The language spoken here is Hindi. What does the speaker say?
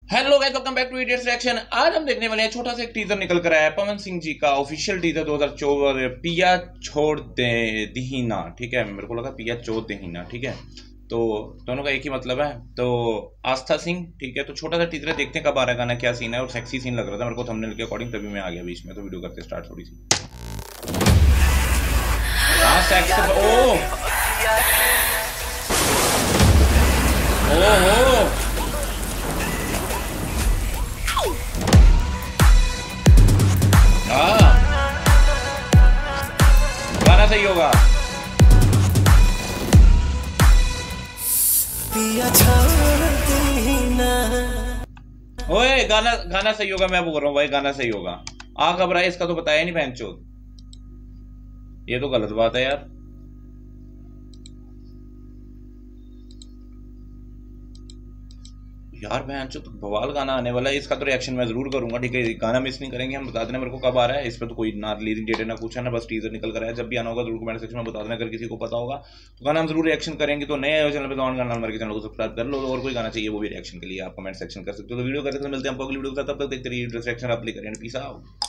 Hello guys, welcome back to idiots reaction. आज हम देखने वाले हैं छोटा सा एक टीजर निकल कर आया है पवन सिंह जी का ऑफिशियल टीजर 2024 पिया छोड़ दे दीना। ठीक है, मेरे को लगा पिया चोद दीना। ठीक है, तो दोनों का एक ही मतलब है। तो आस्था सिंह, ठीक है, तो छोटा सा टीजर देखते हैं कब आ रहा है, गाना क्या सीन है। और सेक्सी सीन लग रहा था मेरे को थंबनेल के अकॉर्डिंग, तभी मैं आ गया बीच में। तो वीडियो करते स्टार्ट थोड़ी सी। हाँ सेक्स, ओ हो गाना सही होगा। ओए गाना गाना सही होगा, मैं बोल रहा हूँ भाई, गाना सही होगा। आ घबराए, इसका तो बताया नहीं बहन चोद। ये तो गलत बात है यार। यार बहन चोद बवाल गाना आने वाला है, इसका तो रिएक्शन मैं जरूर करूंगा। ठीक है, गाना मिस नहीं करेंगे हम। बता देना मेरे को कब आ रहा है। इस पर तो कोई ना रिलीजिंग डेट है ना कुछ है ना, बस टीजर निकल कर आया। जब भी आना होगा जरूर कमेंट सेक्शन में बता देना, अगर किसी को पता होगा तो गाना हम जरूर रिएक्शन करेंगे। तो नए आए चैनल पर तो गाना हमारे चैनल को सब्सक्राइब कर लो। और कोई गाना चाहिए वो भी रिएक्शन के लिए आप कमेंट सेक्शन कर सकते हो। तो वीडियो करते मिलते हैं आपको अगली वीडियो के साथ। तब तक देखते रहिए रिएक्शन, आप प्ले करें। Peace out.